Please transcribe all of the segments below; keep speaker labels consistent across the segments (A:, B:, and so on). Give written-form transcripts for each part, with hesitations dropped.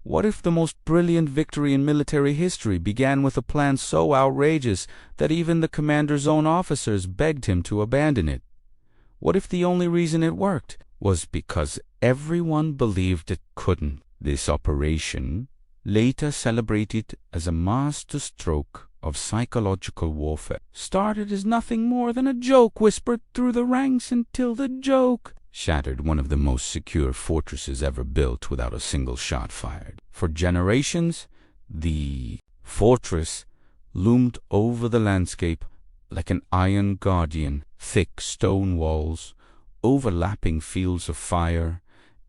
A: What if the most brilliant victory in military history began with a plan so outrageous that even the commander's own officers begged him to abandon it? What if the only reason it worked was because everyone believed it couldn't? This operation, later celebrated as a masterstroke of psychological warfare, started as nothing more than a joke whispered through the ranks until the joke shattered one of the most secure fortresses ever built without a single shot fired. For generations, the fortress loomed over the landscape like an iron guardian. Thick stone walls, overlapping fields of fire,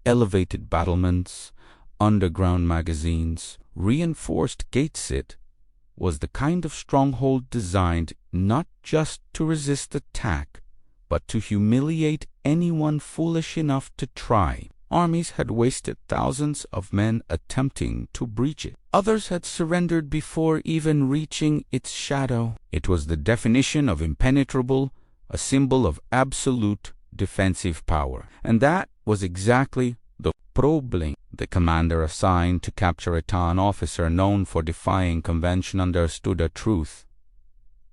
A: elevated battlements, underground magazines, reinforced gates. It was the kind of stronghold designed not just to resist attack, but to humiliate anyone foolish enough to try. Armies had wasted thousands of men attempting to breach it. Others had surrendered before even reaching its shadow. It was the definition of impenetrable, a symbol of absolute defensive power. And that was exactly the problem. The commander assigned to capture a town officer known for defying convention understood a truth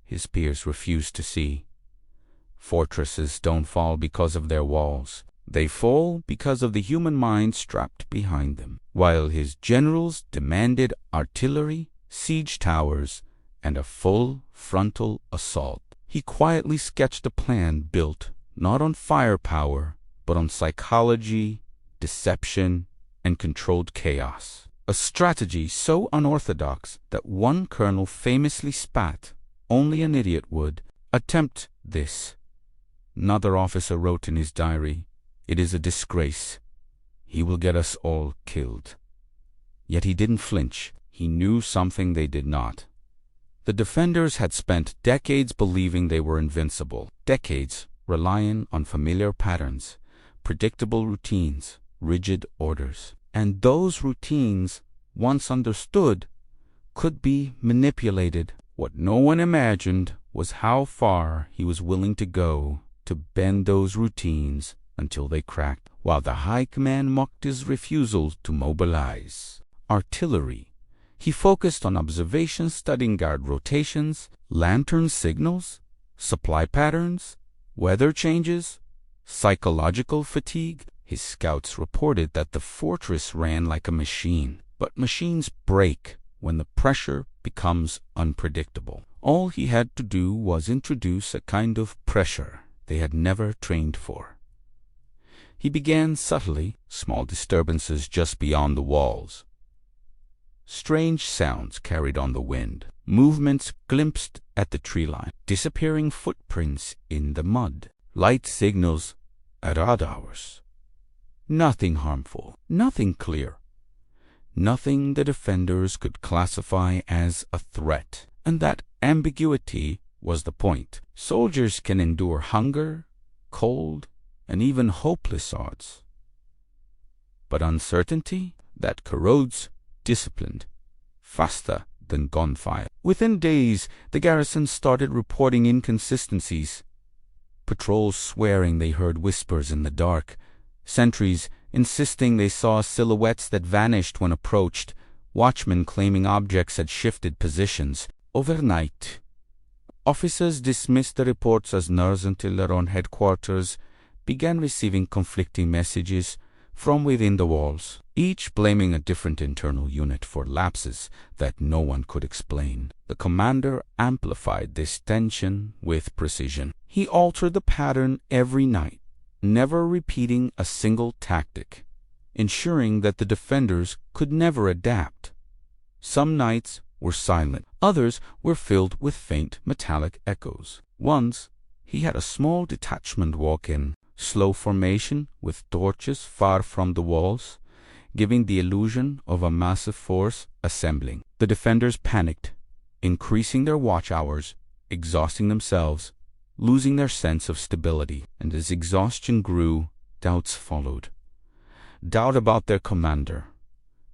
A: his peers refused to see. Fortresses don't fall because of their walls. They fall because of the human mind strapped behind them. While his generals demanded artillery, siege towers, and a full frontal assault, he quietly sketched a plan built not on firepower, but on psychology, deception, and controlled chaos. A strategy so unorthodox that one colonel famously spat, "Only an idiot would attempt this." Another officer wrote in his diary, "It is a disgrace. He will get us all killed." Yet he didn't flinch. He knew something they did not. The defenders had spent decades believing they were invincible, decades relying on familiar patterns, predictable routines, rigid orders. And those routines, once understood, could be manipulated. What no one imagined was how far he was willing to go to bend those routines until they cracked, while the high command mocked his refusal to mobilize. Artillery. He focused on observation, studying guard rotations, lantern signals, supply patterns, weather changes, psychological fatigue. His scouts reported that the fortress ran like a machine, but machines break when the pressure becomes unpredictable. All he had to do was introduce a kind of pressure they had never trained for. He began subtly, small disturbances just beyond the walls. Strange sounds carried on the wind, movements glimpsed at the tree line, disappearing footprints in the mud, light signals at odd hours. Nothing harmful, nothing clear, nothing the defenders could classify as a threat. And that ambiguity was the point. Soldiers can endure hunger, cold, and even hopeless odds. But uncertainty, that corrodes discipline faster than gunfire. Within days, the garrison started reporting inconsistencies. Patrols swearing they heard whispers in the dark, sentries insisting they saw silhouettes that vanished when approached, watchmen claiming objects had shifted positions. Overnight, officers dismissed the reports as nerves until their own headquarters began receiving conflicting messages from within the walls, each blaming a different internal unit for lapses that no one could explain. The commander amplified this tension with precision. He altered the pattern every night, never repeating a single tactic, ensuring that the defenders could never adapt. Some nights were silent, others were filled with faint metallic echoes. Once, he had a small detachment walk in, slow formation with torches far from the walls, giving the illusion of a massive force assembling. The defenders panicked, increasing their watch hours, exhausting themselves, losing their sense of stability. And as exhaustion grew, doubts followed. Doubt about their commander,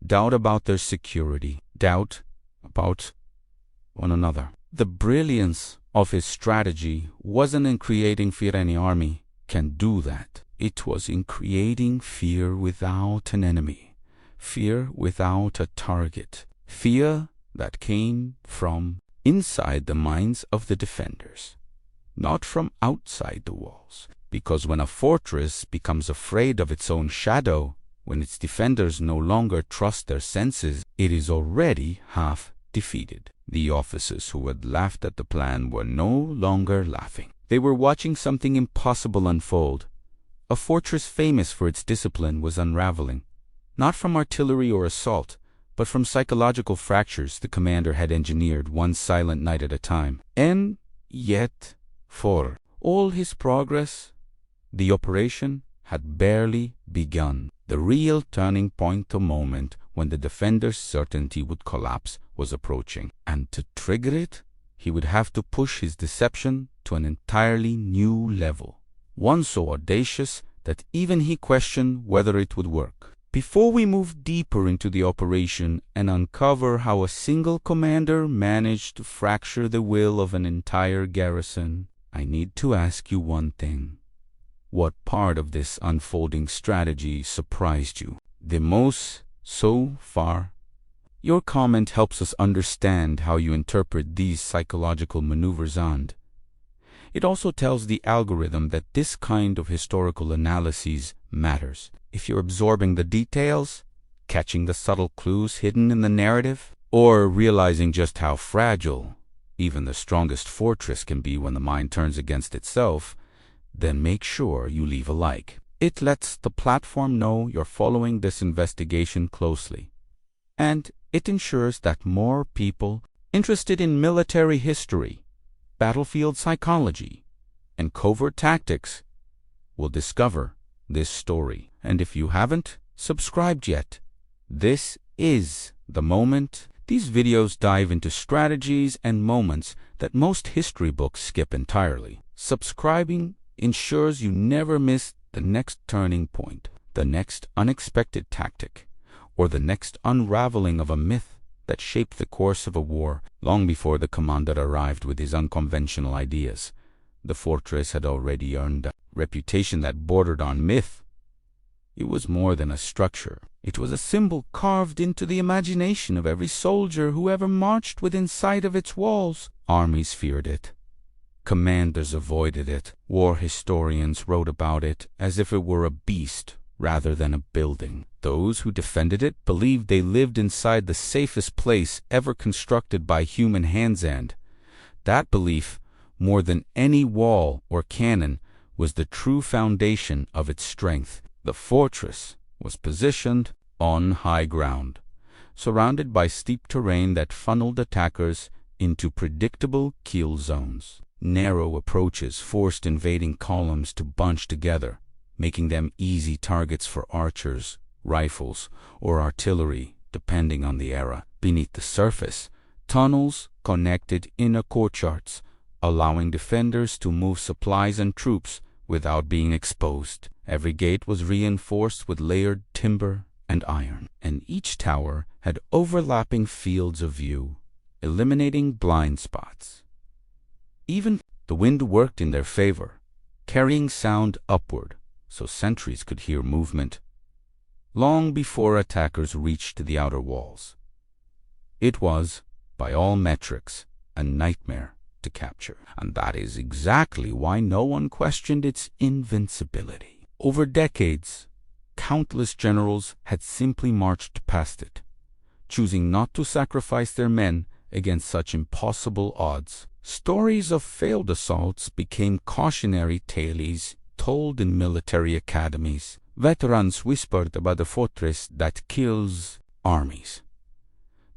A: doubt about their security, doubt about one another. The brilliance of his strategy wasn't in creating fear. Any army can do that. It was in creating fear without an enemy, fear without a target, fear that came from inside the minds of the defenders, not from outside the walls. Because when a fortress becomes afraid of its own shadow, when its defenders no longer trust their senses, it is already half defeated. The officers who had laughed at the plan were no longer laughing. They were watching something impossible unfold. A fortress famous for its discipline was unraveling, not from artillery or assault, but from psychological fractures the commander had engineered one silent night at a time. And yet, for all his progress, the operation had barely begun. The real turning point, the moment when the defender's certainty would collapse, was approaching. And to trigger it, he would have to push his deception to an entirely new level, one so audacious that even he questioned whether it would work. Before we move deeper into the operation and uncover how a single commander managed to fracture the will of an entire garrison, I need to ask you one thing. What part of this unfolding strategy surprised you the most so far? Your comment helps us understand how you interpret these psychological maneuvers, and it also tells the algorithm that this kind of historical analysis matters. If you're absorbing the details, catching the subtle clues hidden in the narrative, or realizing just how fragile even the strongest fortress can be when the mind turns against itself, then make sure you leave a like. It lets the platform know you're following this investigation closely, and it ensures that more people interested in military history, battlefield psychology, and covert tactics will discover this story. And if you haven't subscribed yet, this is the moment. These videos dive into strategies and moments that most history books skip entirely. Subscribing ensures you never miss the next turning point, the next unexpected tactic, or the next unraveling of a myth that shaped the course of a war. Long before the commander arrived with his unconventional ideas, the fortress had already earned a reputation that bordered on myth. It was more than a structure. It was a symbol carved into the imagination of every soldier who ever marched within sight of its walls. Armies feared it. Commanders avoided it. War historians wrote about it as if it were a beast rather than a building. Those who defended it believed they lived inside the safest place ever constructed by human hands, and that belief, more than any wall or cannon, was the true foundation of its strength. The fortress was positioned on high ground, surrounded by steep terrain that funneled attackers into predictable kill zones. Narrow approaches forced invading columns to bunch together, making them easy targets for archers, rifles, or artillery, depending on the era. Beneath the surface, tunnels connected inner courtyards, allowing defenders to move supplies and troops without being exposed. Every gate was reinforced with layered timber and iron, and each tower had overlapping fields of view, eliminating blind spots. Even the wind worked in their favor, carrying sound upward so sentries could hear movement long before attackers reached the outer walls. It was, by all metrics, a nightmare to capture, and that is exactly why no one questioned its invincibility. Over decades, countless generals had simply marched past it, choosing not to sacrifice their men against such impossible odds. Stories of failed assaults became cautionary tales told in military academies. Veterans whispered about the fortress that kills armies.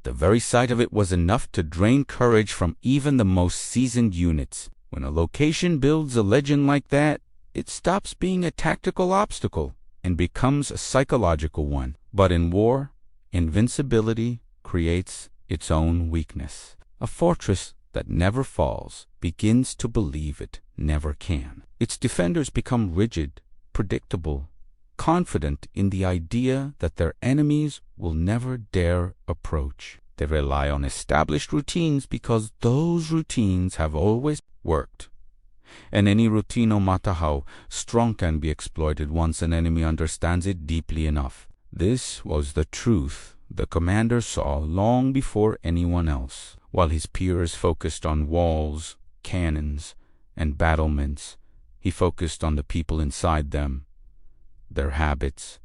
A: The very sight of it was enough to drain courage from even the most seasoned units. When a location builds a legend like that, it stops being a tactical obstacle and becomes a psychological one. But in war, invincibility creates its own weakness. A fortress that never falls begins to believe it never can. Its defenders become rigid, predictable, confident in the idea that their enemies will never dare approach. They rely on established routines because those routines have always worked. And any routine, no matter how strong, can be exploited once an enemy understands it deeply enough. This was the truth the commander saw long before anyone else. While his peers focused on walls, cannons, and battlements, he focused on the people inside them, their habits,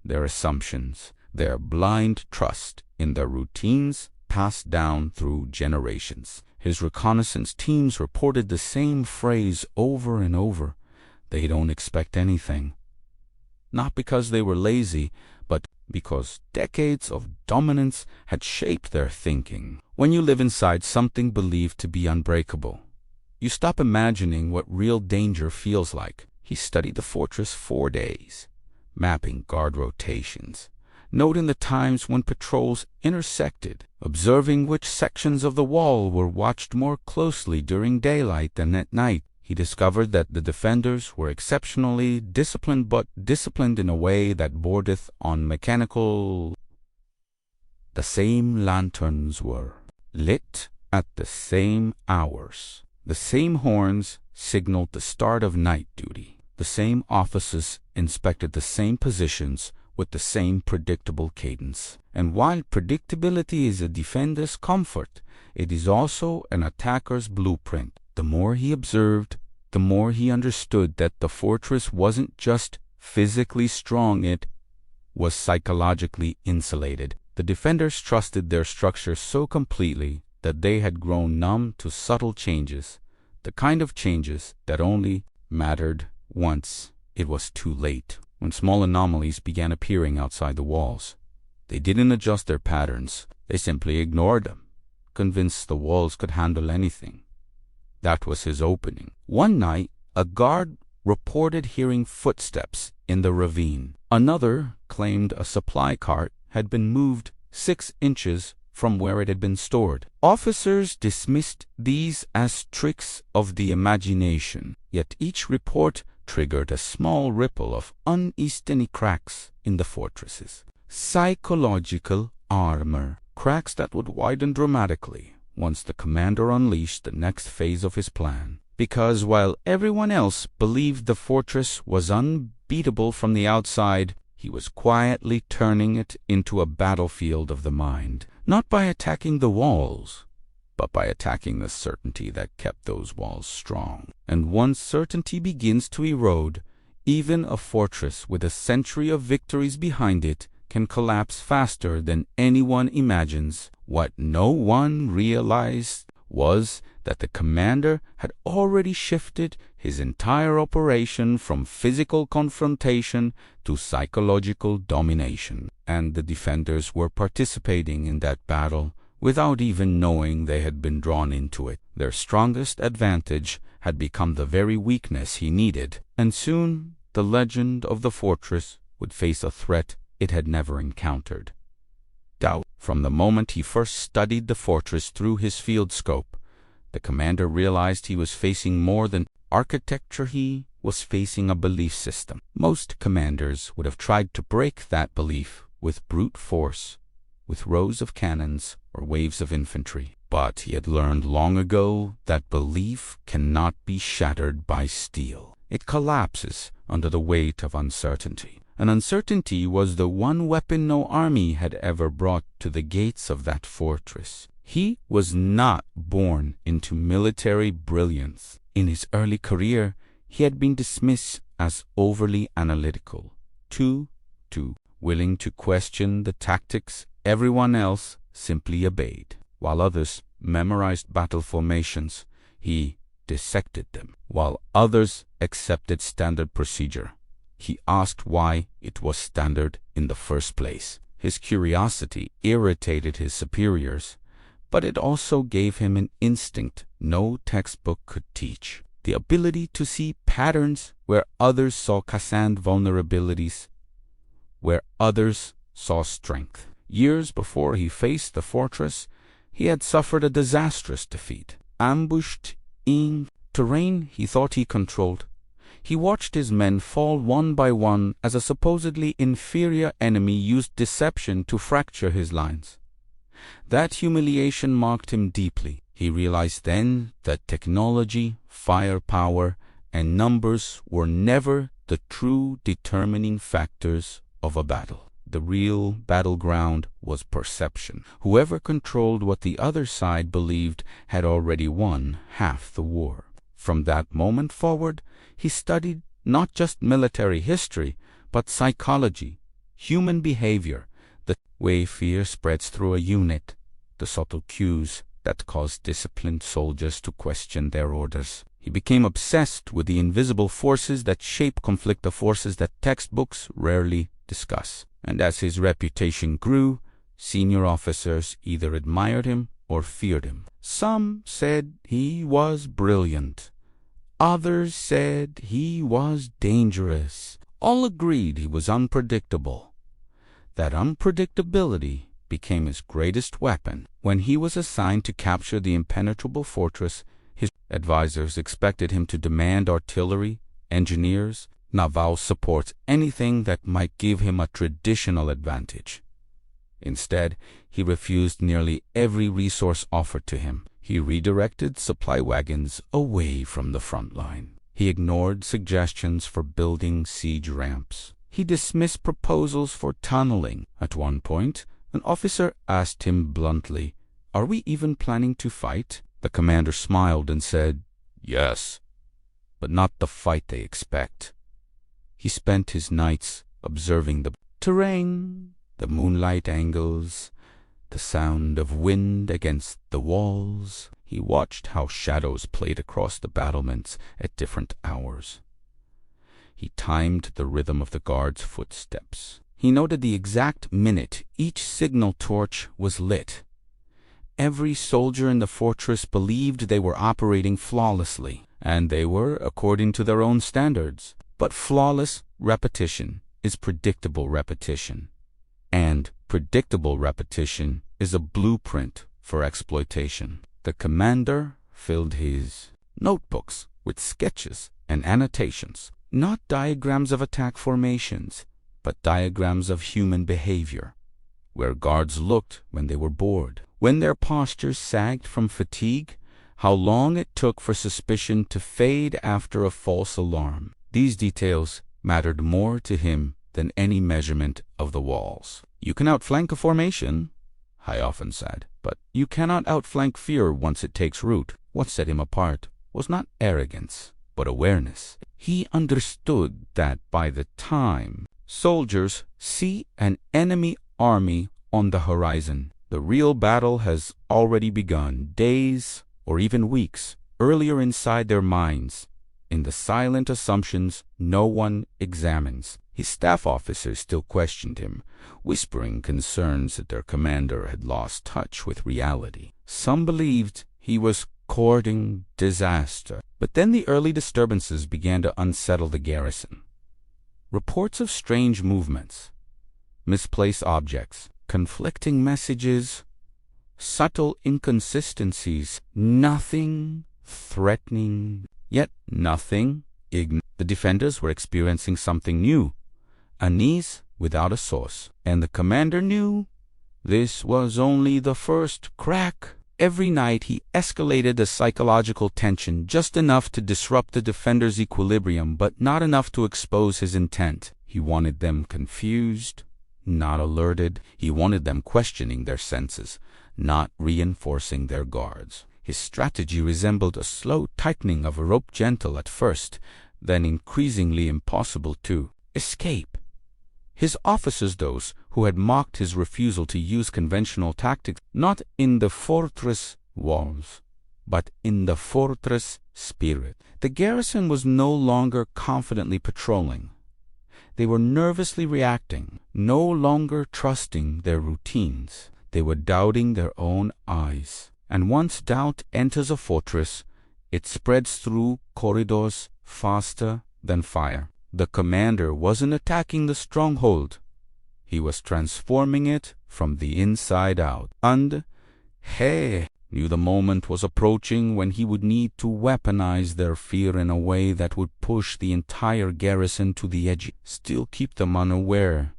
A: their assumptions, their blind trust in their routines passed down through generations. His reconnaissance teams reported the same phrase over and over: they don't expect anything. Not because they were lazy, but because decades of dominance had shaped their thinking. When you live inside something believed to be unbreakable, you stop imagining what real danger feels like. He studied the fortress 4 days, mapping guard rotations, noting the times when patrols intersected, observing which sections of the wall were watched more closely during daylight than at night. He discovered that the defenders were exceptionally disciplined, but disciplined in a way that bordereth on mechanical. The same lanterns were lit at the same hours. The same horns signaled the start of night duty. The same officers inspected the same positions with the same predictable cadence. And while predictability is a defender's comfort, it is also an attacker's blueprint. The more he observed, the more he understood that the fortress wasn't just physically strong, it was psychologically insulated. The defenders trusted their structure so completely that they had grown numb to subtle changes, the kind of changes that only mattered once it was too late. When small anomalies began appearing outside the walls, they didn't adjust their patterns, they simply ignored them, convinced the walls could handle anything. That was his opening. One night, a guard reported hearing footsteps in the ravine. Another claimed a supply cart had been moved 6 inches from where it had been stored. Officers dismissed these as tricks of the imagination, yet each report triggered a small ripple of uneasy cracks in the fortresses. Psychological armor. Cracks that would widen dramatically once the commander unleashed the next phase of his plan. Because while everyone else believed the fortress was unbeatable from the outside, he was quietly turning it into a battlefield of the mind. Not by attacking the walls, but by attacking the certainty that kept those walls strong. And once certainty begins to erode, even a fortress with a century of victories behind it can collapse faster than anyone imagines. What no one realized was that the commander had already shifted his entire operation from physical confrontation to psychological domination, and the defenders were participating in that battle without even knowing they had been drawn into it. Their strongest advantage had become the very weakness he needed, and soon the legend of the fortress would face a threat it had never encountered: doubt. From the moment he first studied the fortress through his field scope, the commander realized he was facing more than architecture. He was facing a belief system. Most commanders would have tried to break that belief with brute force, with rows of cannons or waves of infantry. But he had learned long ago that belief cannot be shattered by steel. It collapses under the weight of uncertainty. And uncertainty was the one weapon no army had ever brought to the gates of that fortress. He was not born into military brilliance. In his early career, he had been dismissed as overly analytical, too willing to question the tactics everyone else simply obeyed. While others memorized battle formations, he dissected them. While others accepted standard procedure, he asked why it was standard in the first place. His curiosity irritated his superiors, but it also gave him an instinct no textbook could teach: the ability to see patterns where others saw Cassandra vulnerabilities, where others saw strength. Years before he faced the fortress, he had suffered a disastrous defeat. Ambushed in terrain he thought he controlled, he watched his men fall one by one as a supposedly inferior enemy used deception to fracture his lines. That humiliation marked him deeply. He realized then that technology, firepower, and numbers were never the true determining factors of a battle. The real battleground was perception. Whoever controlled what the other side believed had already won half the war. From that moment forward, he studied not just military history, but psychology, human behavior, the way fear spreads through a unit, the subtle cues that cause disciplined soldiers to question their orders. He became obsessed with the invisible forces that shape conflict, the forces that textbooks rarely discuss. And as his reputation grew, senior officers either admired him or feared him. Some said he was brilliant. Others said he was dangerous. All agreed he was unpredictable. That unpredictability became his greatest weapon. When he was assigned to capture the impenetrable fortress, his advisors expected him to demand artillery, engineers, naval support, anything that might give him a traditional advantage. Instead, he refused nearly every resource offered to him. He redirected supply wagons away from the front line. He ignored suggestions for building siege ramps. He dismissed proposals for tunneling. At one point, an officer asked him bluntly, "Are we even planning to fight?" The commander smiled and said, "Yes, but not the fight they expect." He spent his nights observing the terrain, the moonlight angles, the sound of wind against the walls. He watched how shadows played across the battlements at different hours. He timed the rhythm of the guards' footsteps. He noted the exact minute each signal torch was lit. Every soldier in the fortress believed they were operating flawlessly, and they were according to their own standards. But flawless repetition is predictable repetition, and predictable repetition is a blueprint for exploitation. The commander filled his notebooks with sketches and annotations, not diagrams of attack formations, but diagrams of human behavior, where guards looked when they were bored, when their postures sagged from fatigue, how long it took for suspicion to fade after a false alarm. These details mattered more to him than any measurement of the walls. "You can outflank a formation," I often said, "but you cannot outflank fear once it takes root." What set him apart was not arrogance, but awareness. He understood that by the time soldiers see an enemy army on the horizon, the real battle has already begun, days or even weeks earlier inside their minds, in the silent assumptions no one examines. His staff officers still questioned him, whispering concerns that their commander had lost touch with reality. Some believed he was courting disaster. But then the early disturbances began to unsettle the garrison. Reports of strange movements, misplaced objects, conflicting messages, subtle inconsistencies, nothing threatening, yet nothing ignorant. The defenders were experiencing something new, unease without a source, and the commander knew this was only the first crack. Every night he escalated the psychological tension just enough to disrupt the defenders' equilibrium, but not enough to expose his intent. He wanted them confused, not alerted. He wanted them questioning their senses, not reinforcing their guards. His strategy resembled a slow tightening of a rope, gentle at first, then increasingly impossible to escape. His officers, those who had mocked his refusal to use conventional tactics, not in the fortress walls, but in the fortress spirit. The garrison was no longer confidently patrolling. They were nervously reacting, no longer trusting their routines. They were doubting their own eyes. And once doubt enters a fortress, it spreads through corridors faster than fire. The commander wasn't attacking the stronghold. He was transforming it from the inside out. And he knew the moment was approaching when he would need to weaponize their fear in a way that would push the entire garrison to the edge, still keep them unaware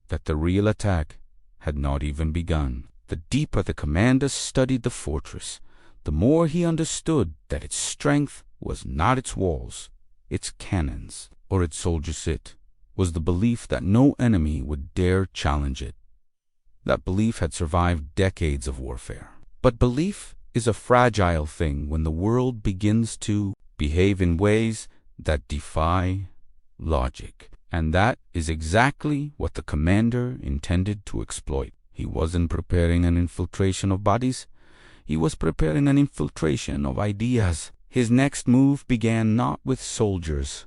A: that the real attack had not even begun. The deeper the commander studied the fortress, the more he understood that its strength was not its walls, its cannons, or its soldiers. It was the belief that no enemy would dare challenge it. That belief had survived decades of warfare. But belief is a fragile thing when the world begins to behave in ways that defy logic. And that is exactly what the commander intended to exploit. He wasn't preparing an infiltration of bodies. He was preparing an infiltration of ideas. His next move began not with soldiers,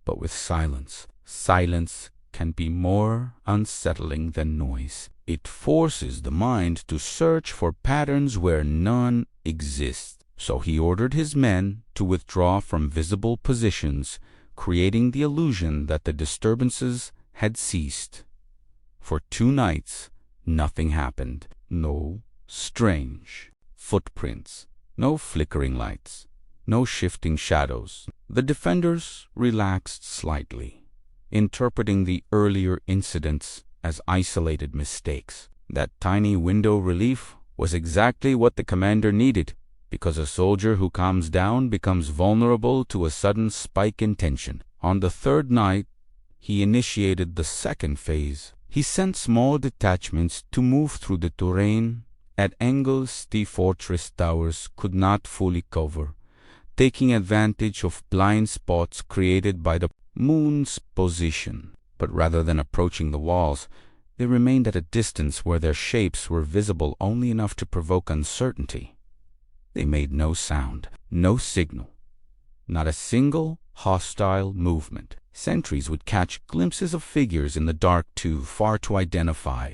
A: but with silence. Silence can be more unsettling than noise. It forces the mind to search for patterns where none exist. So he ordered his men to withdraw from visible positions, creating the illusion that the disturbances had ceased. For 2 nights, nothing happened. No strange footprints, no flickering lights, no shifting shadows. The defenders relaxed slightly, interpreting the earlier incidents as isolated mistakes. That tiny window relief was exactly what the commander needed, because a soldier who calms down becomes vulnerable to a sudden spike in tension. On the 3rd night, he initiated the 2nd phase. He sent small detachments to move through the terrain at angles the fortress towers could not fully cover, taking advantage of blind spots created by the moon's position. But rather than approaching the walls, they remained at a distance where their shapes were visible only enough to provoke uncertainty. They made no sound, no signal, not a single hostile movement. Sentries would catch glimpses of figures in the dark too far to identify,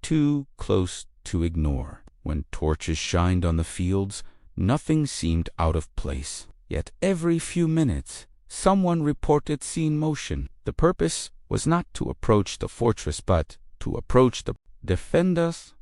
A: too close to ignore. When torches shined on the fields, nothing seemed out of place. Yet every few minutes, someone reported seeing motion. The purpose was not to approach the fortress, but to approach the defenders'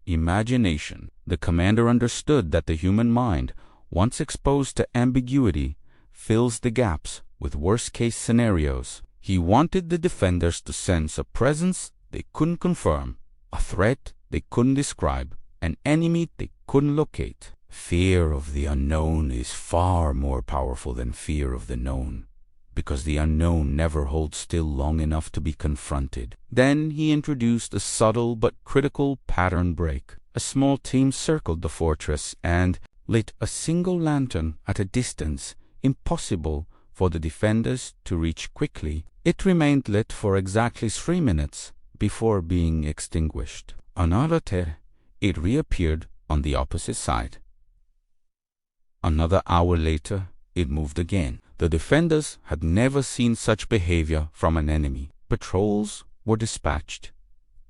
A: imagination. The commander understood that the human mind, once exposed to ambiguity, fills the gaps with worst-case scenarios. He wanted the defenders to sense a presence they couldn't confirm, a threat they couldn't describe, an enemy they couldn't locate. Fear of the unknown is far more powerful than fear of the known, because the unknown never holds still long enough to be confronted. Then he introduced a subtle but critical pattern break. A small team circled the fortress and lit a single lantern at a distance impossible for the defenders to reach quickly. It remained lit for exactly 3 minutes before being extinguished. Another terre, it reappeared on the opposite side. Another hour later, it moved again. The defenders had never seen such behavior from an enemy. Patrols were dispatched.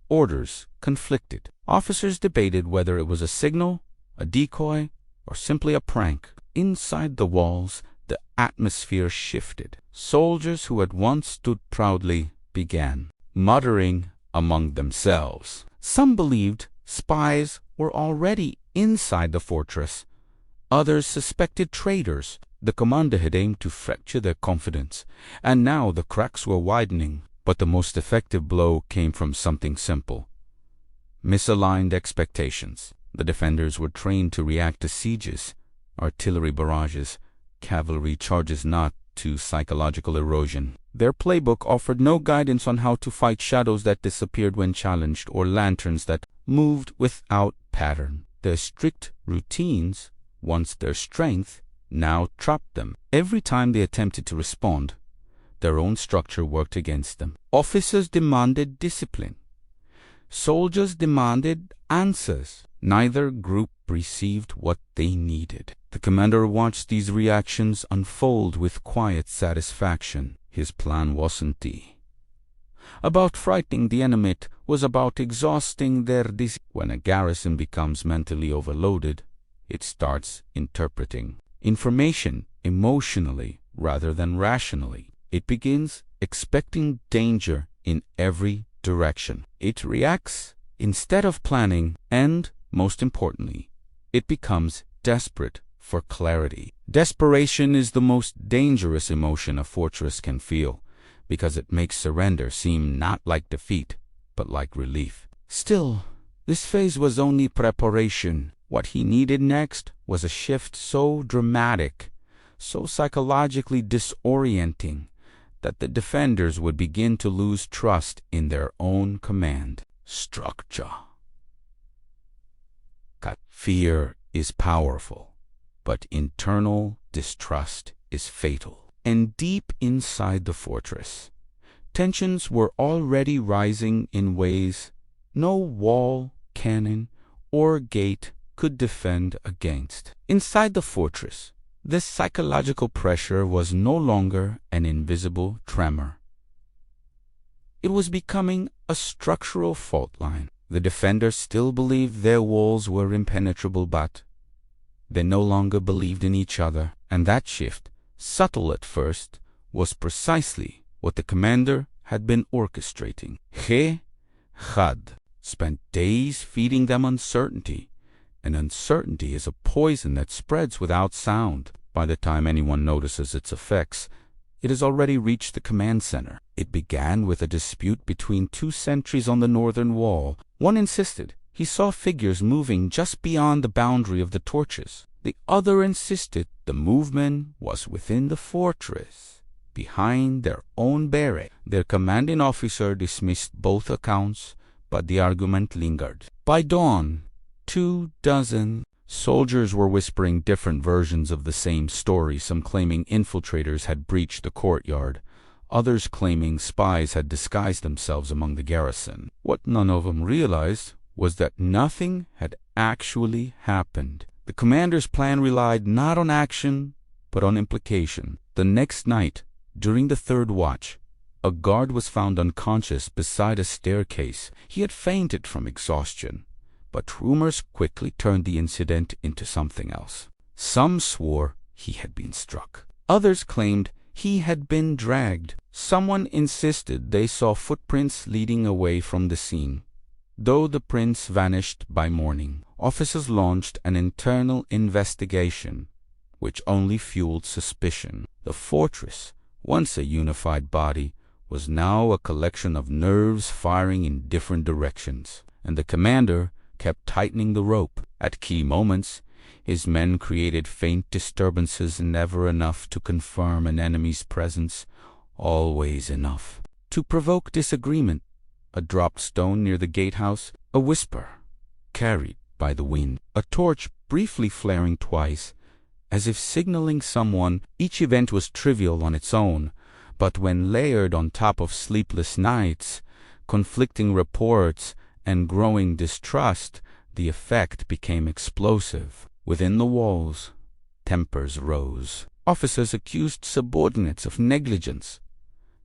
A: Orders conflicted. Officers debated whether it was a signal, a decoy, or simply a prank. Inside the walls, the atmosphere shifted. Soldiers who had once stood proudly began muttering among themselves. Some believed spies were already inside the fortress. Others suspected traitors. The commander had aimed to fracture their confidence, and now the cracks were widening. But the most effective blow came from something simple: misaligned expectations. The defenders were trained to react to sieges, artillery barrages, cavalry charges, not to psychological erosion. Their playbook offered no guidance on how to fight shadows that disappeared when challenged, or lanterns that moved without pattern. Their strict routines, once their strength, now trapped them. Every time they attempted to respond, their own structure worked against them. Officers demanded discipline. Soldiers demanded answers. Neither group received what they needed. The commander watched these reactions unfold with quiet satisfaction. His plan wasn't about frightening the enemy, it was about exhausting their discipline. When a garrison becomes mentally overloaded, it starts interpreting information emotionally rather than rationally. It begins expecting danger in every direction. It reacts instead of planning, and, most importantly, it becomes desperate for clarity. Desperation is the most dangerous emotion a fortress can feel, because it makes surrender seem not like defeat, but like relief. Still, this phase was only preparation. What he needed next was a shift so dramatic, so psychologically disorienting, that the defenders would begin to lose trust in their own command structure. Fear is powerful, but internal distrust is fatal. And deep inside the fortress, tensions were already rising in ways no wall, cannon, or gate could defend against. Inside the fortress, this psychological pressure was no longer an invisible tremor. It was becoming a structural fault line. The defenders still believed their walls were impenetrable, but they no longer believed in each other. And that shift, subtle at first, was precisely what the commander had been orchestrating. He had spent days feeding them uncertainty, and uncertainty is a poison that spreads without sound. By the time anyone notices its effects, it has already reached the command center. It began with a dispute between two sentries on the northern wall. One insisted he saw figures moving just beyond the boundary of the torches. The other insisted the movement was within the fortress, behind their own barrack. Their commanding officer dismissed both accounts, but the argument lingered. By dawn, 24 soldiers were whispering different versions of the same story, some claiming infiltrators had breached the courtyard, others claiming spies had disguised themselves among the garrison. What none of them realized was that nothing had actually happened. The commander's plan relied not on action, but on implication. The next night, during the third watch, a guard was found unconscious beside a staircase. He had fainted from exhaustion, but rumors quickly turned the incident into something else. Some swore he had been struck. Others claimed he had been dragged. Someone insisted they saw footprints leading away from the scene. Though the prince vanished by morning, officers launched an internal investigation, which only fueled suspicion. The fortress, once a unified body, was now a collection of nerves firing in different directions, and the commander kept tightening the rope. At key moments, his men created faint disturbances, never enough to confirm an enemy's presence, always enough to provoke disagreement. A dropped stone near the gatehouse, a whisper carried by the wind, a torch briefly flaring twice, as if signaling someone. Each event was trivial on its own, but when layered on top of sleepless nights, conflicting reports, and growing distrust, the effect became explosive. Within the walls, tempers rose. Officers accused subordinates of negligence.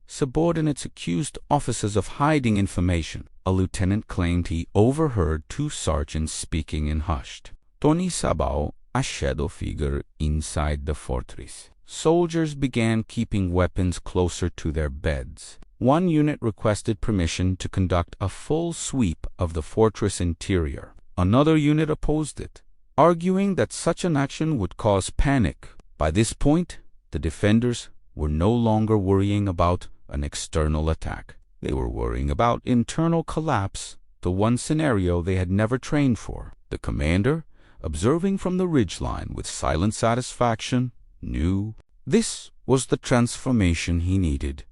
A: Subordinates accused officers of hiding information. A lieutenant claimed he overheard two sergeants speaking in hushed tones about a shadow figure inside the fortress. Soldiers began keeping weapons closer to their beds. One unit requested permission to conduct a full sweep of the fortress interior. Another unit opposed it, arguing that such an action would cause panic. By this point, the defenders were no longer worrying about an external attack. They were worrying about internal collapse, the one scenario they had never trained for. The commander, observing from the ridgeline with silent satisfaction, knew this was the transformation he needed.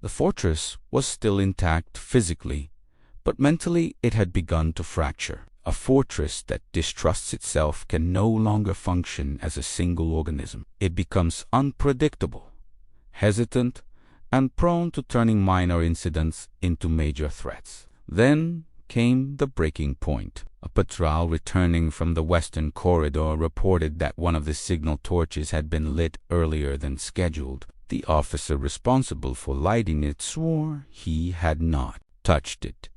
A: The fortress was still intact physically, but mentally it had begun to fracture. A fortress that distrusts itself can no longer function as a single organism. It becomes unpredictable, hesitant, and prone to turning minor incidents into major threats. Then came the breaking point. A patrol returning from the western corridor reported that one of the signal torches had been lit earlier than scheduled. The officer responsible for lighting it swore he had not touched it.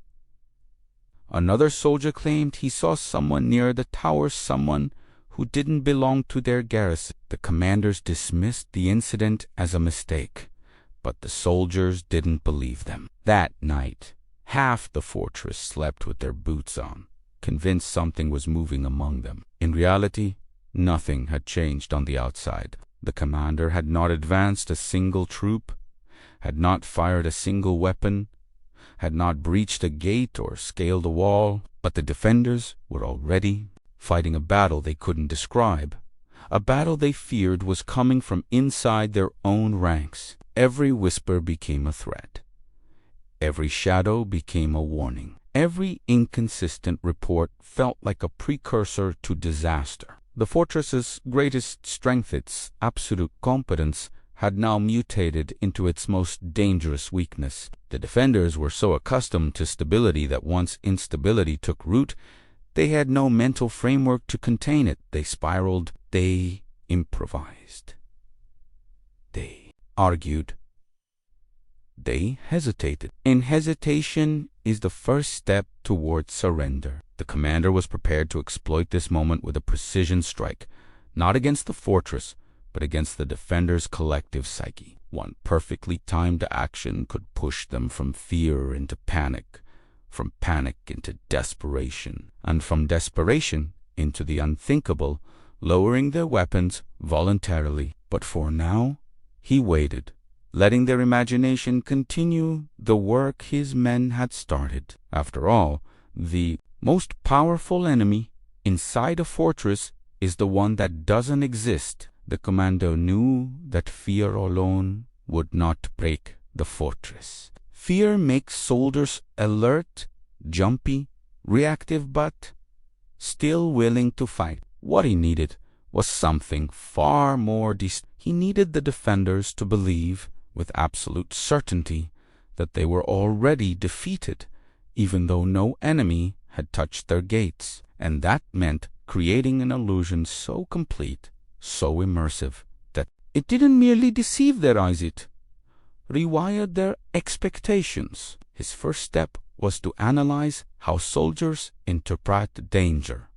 A: Another soldier claimed he saw someone near the tower, someone who didn't belong to their garrison. The commanders dismissed the incident as a mistake, but the soldiers didn't believe them. That night, half the fortress slept with their boots on, convinced something was moving among them. In reality, nothing had changed on the outside. The commander had not advanced a single troop, had not fired a single weapon, had not breached a gate or scaled a wall, but the defenders were already fighting a battle they couldn't describe, a battle they feared was coming from inside their own ranks. Every whisper became a threat. Every shadow became a warning. Every inconsistent report felt like a precursor to disaster. The fortress's greatest strength, its absolute competence, had now mutated into its most dangerous weakness. The defenders were so accustomed to stability that once instability took root, they had no mental framework to contain it. They spiraled. They improvised. They argued. They hesitated. And hesitation is the first step towards surrender. The commander was prepared to exploit this moment with a precision strike, not against the fortress, but against the defenders' collective psyche. One perfectly timed action could push them from fear into panic, from panic into desperation, and from desperation into the unthinkable, lowering their weapons voluntarily. But for now, he waited, letting their imagination continue the work his men had started. After all, the most powerful enemy inside a fortress is the one that doesn't exist. The commander knew that fear alone would not break the fortress. Fear makes soldiers alert, jumpy, reactive, but still willing to fight. What he needed was something far more distinct. He needed the defenders to believe with absolute certainty that they were already defeated, even though no enemy had touched their gates. And that meant creating an illusion so complete, so immersive, that it didn't merely deceive their eyes, it rewired their expectations. His first step was to analyze how soldiers interpret danger.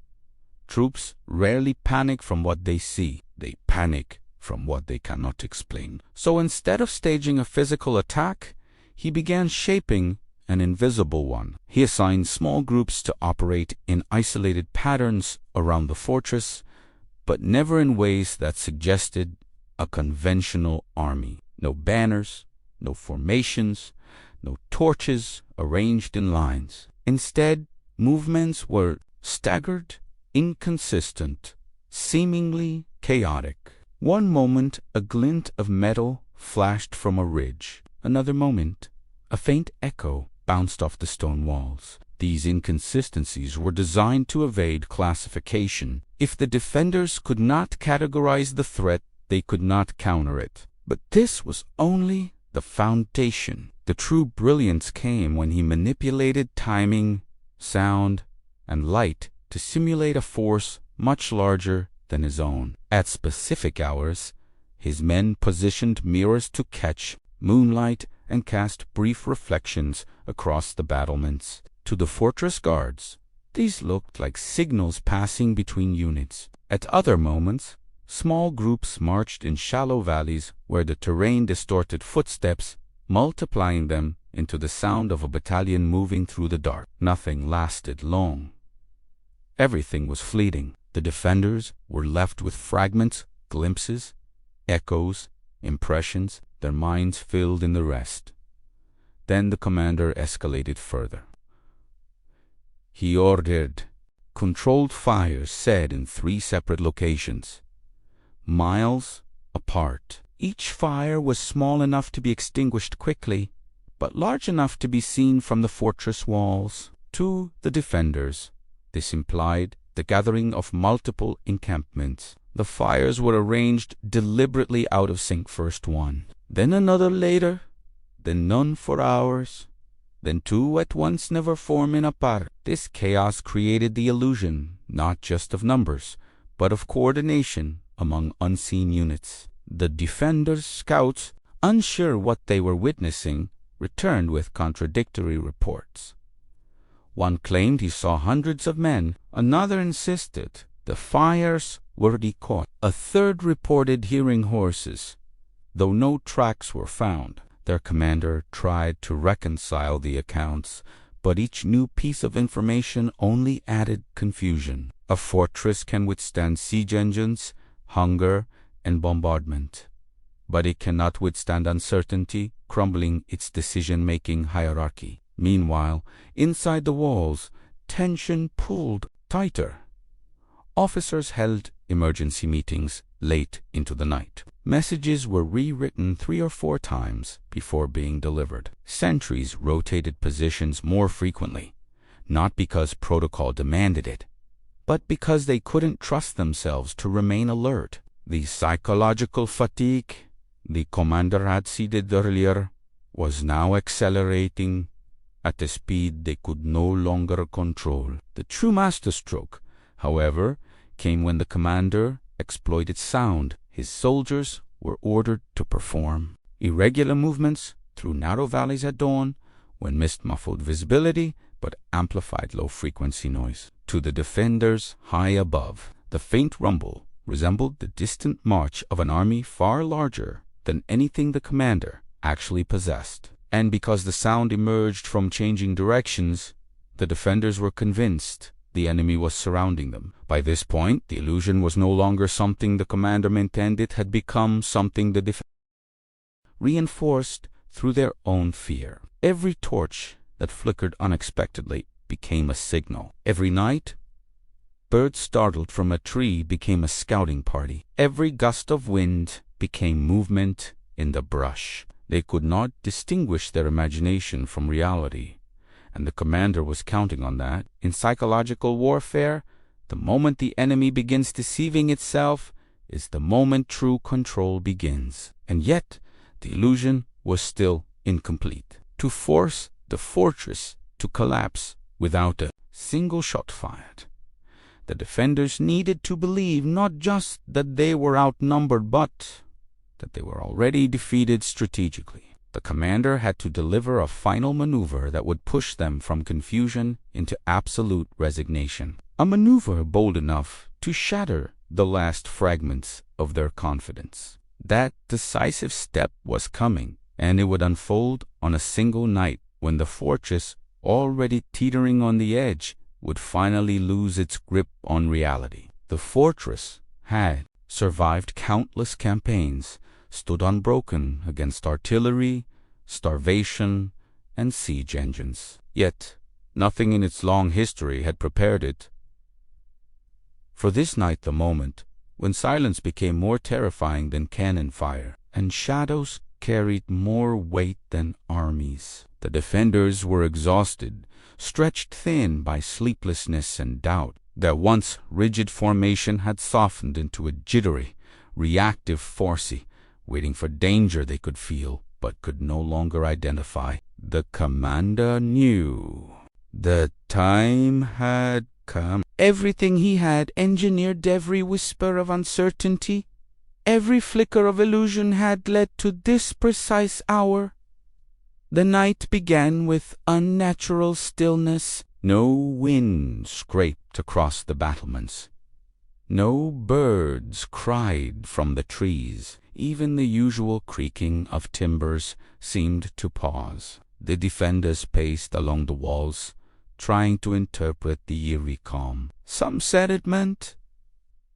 A: Troops rarely panic from what they see. They panic from what they cannot explain. So instead of staging a physical attack, he began shaping an invisible one. He assigned small groups to operate in isolated patterns around the fortress, but never in ways that suggested a conventional army. No banners, no formations, no torches arranged in lines. Instead, movements were staggered, inconsistent, seemingly chaotic. One moment, a glint of metal flashed from a ridge. Another moment, a faint echo bounced off the stone walls. These inconsistencies were designed to evade classification. If the defenders could not categorize the threat, they could not counter it. But this was only the foundation. The true brilliance came when he manipulated timing, sound, and light to simulate a force much larger than his own. At specific hours, his men positioned mirrors to catch moonlight and cast brief reflections across the battlements. To the fortress guards, these looked like signals passing between units. At other moments, small groups marched in shallow valleys where the terrain distorted footsteps, multiplying them into the sound of a battalion moving through the dark. Nothing lasted long. Everything was fleeting. The defenders were left with fragments, glimpses, echoes, impressions, their minds filled in the rest. Then the commander escalated further. He ordered controlled fires set in 3 separate locations, miles apart. Each fire was small enough to be extinguished quickly, but large enough to be seen from the fortress walls. To the defenders, this implied the gathering of multiple encampments. The fires were arranged deliberately out of sync. First one, then another later, then none for hours, then 2 at once, never forming a pattern. This chaos created the illusion not just of numbers, but of coordination among unseen units. The defenders' scouts, unsure what they were witnessing, returned with contradictory reports. One claimed he saw hundreds of men. Another insisted the fires were decoy. A third reported hearing horses, though no tracks were found. Their commander tried to reconcile the accounts, but each new piece of information only added confusion. A fortress can withstand siege engines, hunger, and bombardment, but it cannot withstand uncertainty, crumbling its decision-making hierarchy. Meanwhile, inside the walls, tension pulled tighter. Officers held emergency meetings late into the night. Messages were rewritten 3 or 4 times before being delivered. Sentries rotated positions more frequently, not because protocol demanded it, but because they couldn't trust themselves to remain alert. The psychological fatigue the commander had ceded earlier was now accelerating at a speed they could no longer control. The true masterstroke, however, came when the commander exploited sound. His soldiers were ordered to perform irregular movements through narrow valleys at dawn, when mist muffled visibility but amplified low-frequency noise. To the defenders high above, the faint rumble resembled the distant march of an army far larger than anything the commander actually possessed. And because the sound emerged from changing directions, the defenders were convinced the enemy was surrounding them. By this point, the illusion was no longer something the commander maintained, it had become something the defenders reinforced through their own fear. Every torch that flickered unexpectedly became a signal. Every night, birds startled from a tree became a scouting party. Every gust of wind became movement in the brush. They could not distinguish their imagination from reality, and the commander was counting on that. In psychological warfare, the moment the enemy begins deceiving itself is the moment true control begins. And yet, the illusion was still incomplete. To force the fortress to collapse without a single shot fired, the defenders needed to believe not just that they were outnumbered, but that they were already defeated strategically. The commander had to deliver a final maneuver that would push them from confusion into absolute resignation. A maneuver bold enough to shatter the last fragments of their confidence. That decisive step was coming, and it would unfold on a single night when the fortress, already teetering on the edge, would finally lose its grip on reality. The fortress had survived countless campaigns, stood unbroken against artillery, starvation, and siege engines. Yet, nothing in its long history had prepared it for this night, the moment when silence became more terrifying than cannon fire, and shadows carried more weight than armies. The defenders were exhausted, stretched thin by sleeplessness and doubt. Their once rigid formation had softened into a jittery, reactive force, waiting for danger they could feel but could no longer identify. The commander knew the time had come. Everything he had engineered, every whisper of uncertainty, every flicker of illusion had led to this precise hour. The night began with unnatural stillness. No wind scraped across the battlements. No birds cried from the trees. Even the usual creaking of timbers seemed to pause. The defenders paced along the walls, trying to interpret the eerie calm. Some said it meant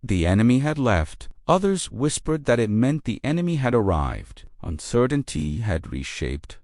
A: the enemy had left. Others whispered that it meant the enemy had arrived. Uncertainty had reshaped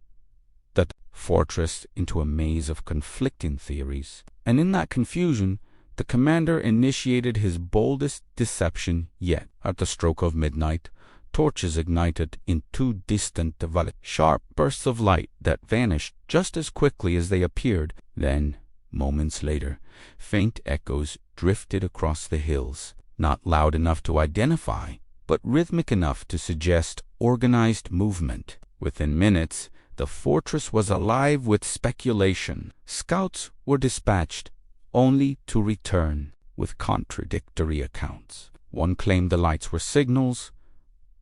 A: that fortress into a maze of conflicting theories. And in that confusion, the commander initiated his boldest deception yet. At the stroke of midnight, torches ignited in 2 distant valleys. Sharp bursts of light that vanished just as quickly as they appeared. Then, moments later, faint echoes drifted across the hills, not loud enough to identify, but rhythmic enough to suggest organized movement. Within minutes, the fortress was alive with speculation. Scouts were dispatched, only to return with contradictory accounts. One claimed the lights were signals,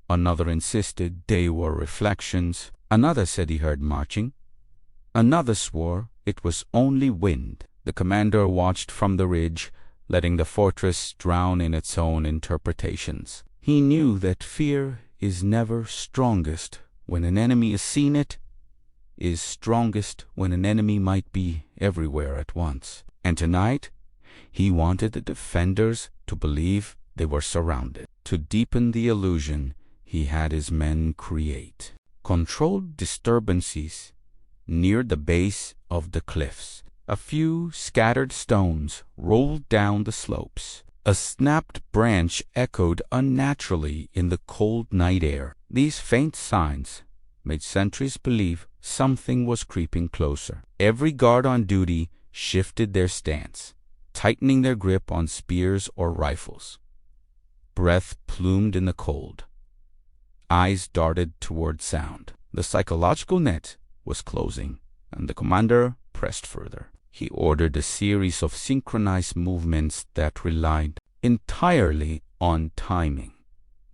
A: another insisted they were reflections, another said he heard marching, another swore it was only wind. The commander watched from the ridge, letting the fortress drown in its own interpretations. He knew that fear is never strongest when an enemy is seen, it is strongest when an enemy might be everywhere at once. And tonight, he wanted the defenders to believe they were surrounded. To deepen the illusion, he had his men create controlled disturbances near the base of the cliffs. A few scattered stones rolled down the slopes, A snapped branch echoed unnaturally in the cold night air. These faint signs made sentries believe something was creeping closer. Every guard on duty shifted their stance, tightening their grip on spears or rifles. Breath plumed in the cold. Eyes darted toward sound. The psychological net was closing, and the commander pressed further. He ordered a series of synchronized movements that relied entirely on timing,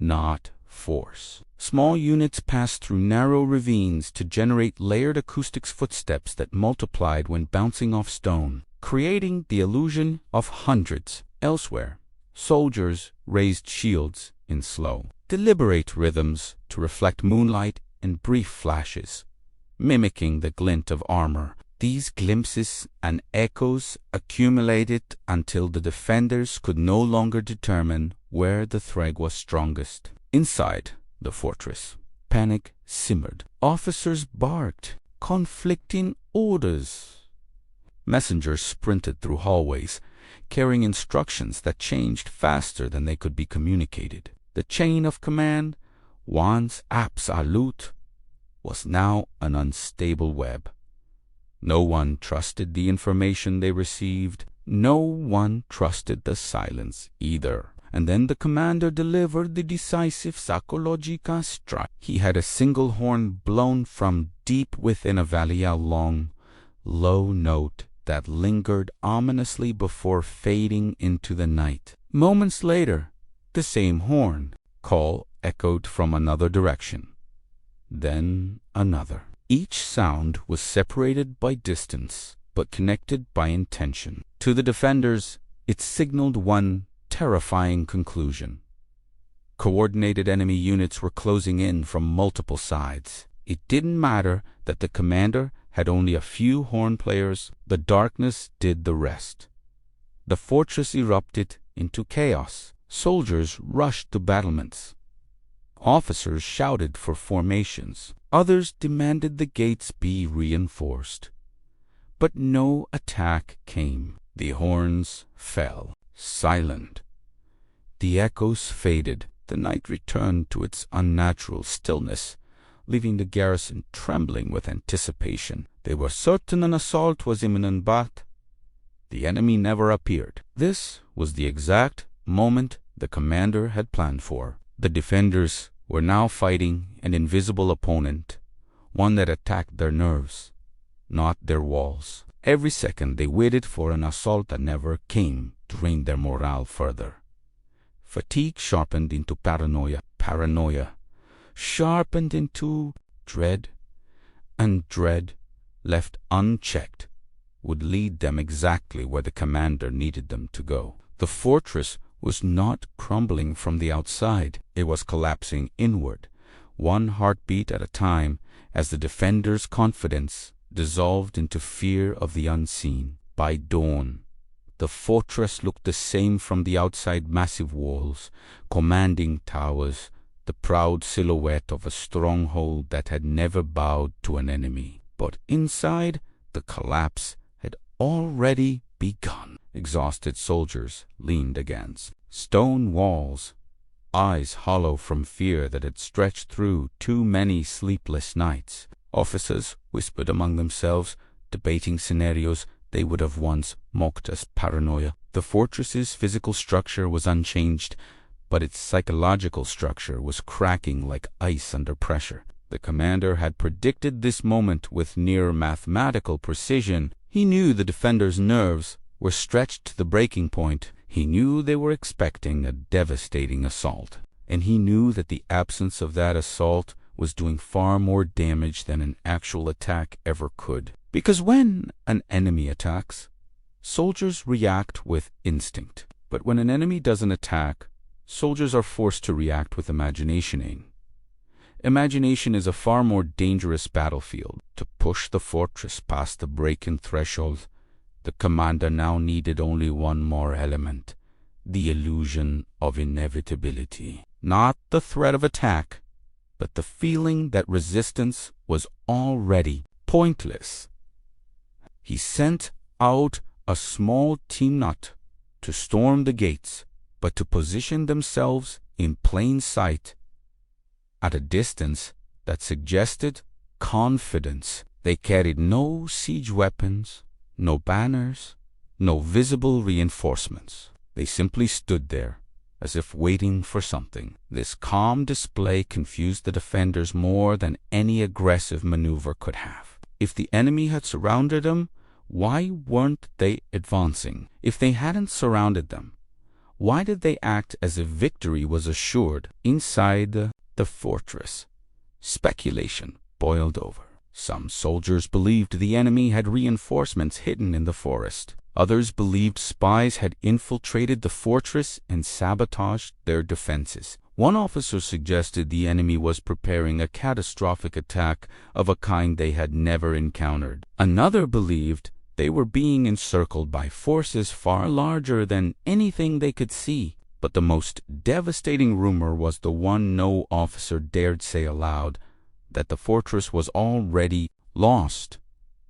A: not force. Small units passed through narrow ravines to generate layered acoustics footsteps that multiplied when bouncing off stone, creating the illusion of hundreds. Elsewhere, soldiers raised shields in slow, deliberate rhythms to reflect moonlight in brief flashes, mimicking the glint of armor. These glimpses and echoes accumulated until the defenders could no longer determine where the threat was strongest. Inside the fortress, panic simmered. Officers barked, conflicting orders. Messengers sprinted through hallways, carrying instructions that changed faster than they could be communicated. The chain of command, once absolute, was now an unstable web. No one trusted the information they received. No one trusted the silence either. And then the commander delivered the decisive psychological strike. He had a single horn blown from deep within a valley, a long, low note that lingered ominously before fading into the night. Moments later, the same horn call echoed from another direction. Then another. Each sound was separated by distance, but connected by intention. To the defenders, it signaled one terrifying conclusion. Coordinated enemy units were closing in from multiple sides. It didn't matter that the commander had only a few horn players. The darkness did the rest. The fortress erupted into chaos. Soldiers rushed to battlements. Officers shouted for formations. Others demanded the gates be reinforced. But no attack came. The horns fell, silent. The echoes faded. The night returned to its unnatural stillness, leaving the garrison trembling with anticipation. They were certain an assault was imminent, but the enemy never appeared. This was the exact moment the commander had planned for. The defenders were now fighting an invisible opponent, one that attacked their nerves, not their walls. Every second they waited for an assault that never came, drained their morale further. Fatigue sharpened into paranoia, paranoia sharpened into dread, and dread, left unchecked, would lead them exactly where the commander needed them to go. The fortress was not crumbling from the outside. It was collapsing inward, one heartbeat at a time, as the defenders' confidence dissolved into fear of the unseen. By dawn, the fortress looked the same from the outside: massive walls, commanding towers, the proud silhouette of a stronghold that had never bowed to an enemy. But inside, the collapse had already begun. Exhausted soldiers leaned against stone walls, eyes hollow from fear that had stretched through too many sleepless nights. Officers whispered among themselves, debating scenarios they would have once mocked as paranoia. The fortress's physical structure was unchanged, but its psychological structure was cracking like ice under pressure. The commander had predicted this moment with near mathematical precision. He knew the defenders' nerves were stretched to the breaking point. He knew they were expecting a devastating assault, and he knew that the absence of that assault was doing far more damage than an actual attack ever could. Because when an enemy attacks, soldiers react with instinct. But when an enemy doesn't attack, soldiers are forced to react with imagination. Imagination is a far more dangerous battlefield. To push the fortress past the break-in threshold, the commander now needed only one more element: the illusion of inevitability. Not the threat of attack, but the feeling that resistance was already pointless. He sent out a small team not to storm the gates, but to position themselves in plain sight at a distance that suggested confidence. They carried no siege weapons, no banners, no visible reinforcements. They simply stood there, as if waiting for something. This calm display confused the defenders more than any aggressive maneuver could have. If the enemy had surrounded them, why weren't they advancing? If they hadn't surrounded them, why did they act as if victory was assured inside the fortress? Speculation boiled over. Some soldiers believed the enemy had reinforcements hidden in the forest. Others believed spies had infiltrated the fortress and sabotaged their defenses. One officer suggested the enemy was preparing a catastrophic attack of a kind they had never encountered. Another believed they were being encircled by forces far larger than anything they could see. But the most devastating rumor was the one no officer dared say aloud, that the fortress was already lost.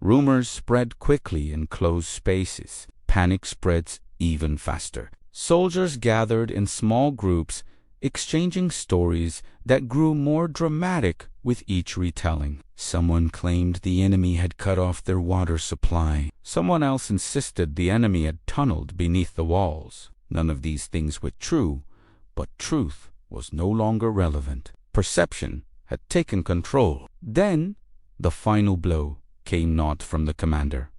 A: Rumors spread quickly in closed spaces. Panic spreads even faster. Soldiers gathered in small groups, exchanging stories that grew more dramatic with each retelling. Someone claimed the enemy had cut off their water supply. Someone else insisted the enemy had tunneled beneath the walls. None of these things were true, but truth was no longer relevant. Perception had taken control. Then the final blow came not from the commander,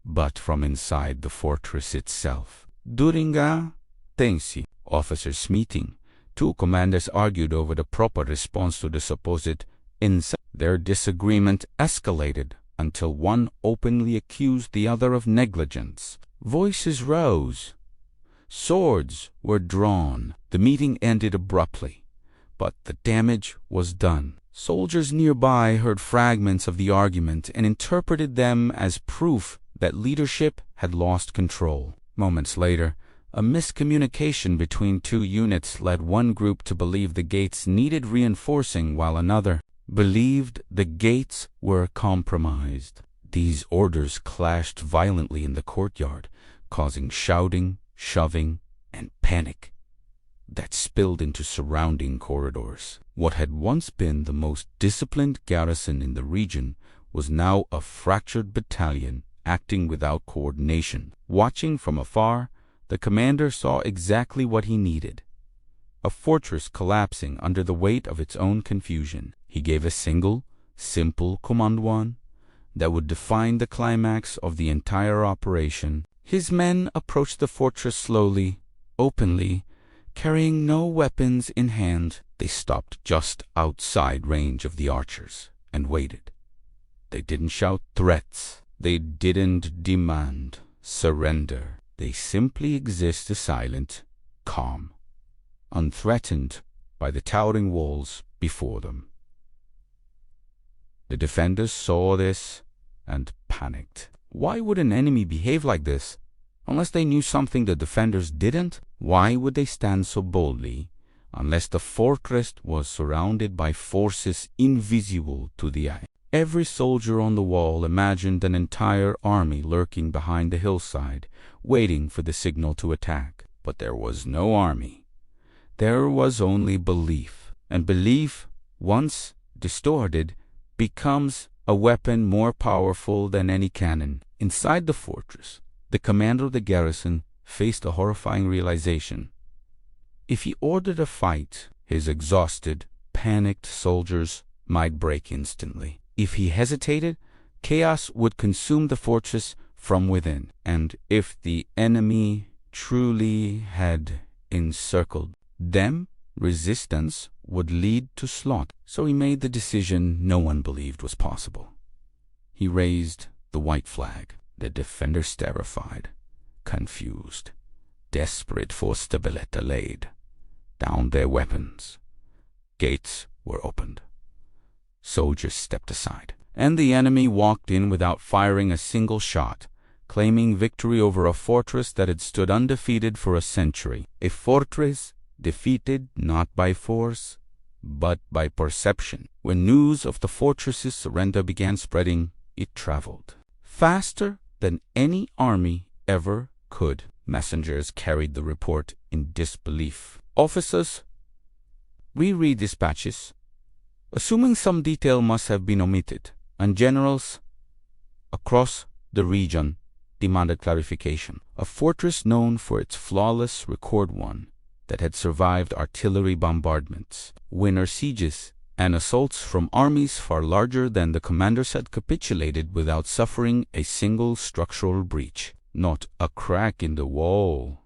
A: but from inside the fortress itself. During a tense officers' meeting, two commanders argued over the proper response to the supposed incident. Their disagreement escalated until one openly accused the other of negligence. Voices rose. Swords were drawn. The meeting ended abruptly, but the damage was done. Soldiers nearby heard fragments of the argument and interpreted them as proof that leadership had lost control. Moments later, a miscommunication between two units led one group to believe the gates needed reinforcing while another believed the gates were compromised. These orders clashed violently in the courtyard, causing shouting, shoving, and panic that spilled into surrounding corridors. What had once been the most disciplined garrison in the region was now a fractured battalion acting without coordination. Watching from afar, the commander saw exactly what he needed: a fortress collapsing under the weight of its own confusion. He gave a single, simple command, one that would define the climax of the entire operation. His men approached the fortress slowly, openly, carrying no weapons in hand. They stopped just outside range of the archers and waited. They didn't shout threats. They didn't demand surrender. They simply existed silent, calm, unthreatened by the towering walls before them. The defenders saw this and panicked. Why would an enemy behave like this? Unless they knew something the defenders didn't, why would they stand so boldly unless the fortress was surrounded by forces invisible to the eye? Every soldier on the wall imagined an entire army lurking behind the hillside, waiting for the signal to attack. But there was no army. There was only belief. And belief, once distorted, becomes a weapon more powerful than any cannon. Inside the fortress, the commander of the garrison faced a horrifying realization. If he ordered a fight, his exhausted, panicked soldiers might break instantly. If he hesitated, chaos would consume the fortress from within. And if the enemy truly had encircled them, resistance would lead to slaughter. So he made the decision no one believed was possible. He raised the white flag. The defenders, terrified, confused, desperate for stability, laid down their weapons. Gates were opened. Soldiers stepped aside, and the enemy walked in without firing a single shot, claiming victory over a fortress that had stood undefeated for a century. A fortress defeated not by force, but by perception. When news of the fortress's surrender began spreading, it traveled faster than any army ever could. Messengers carried the report in disbelief. Officers reread dispatches, assuming some detail must have been omitted, and generals across the region demanded clarification. A fortress known for its flawless record one that had survived artillery bombardments, winter sieges, and assaults from armies far larger than the commanders had capitulated without suffering a single structural breach. Not a crack in the wall,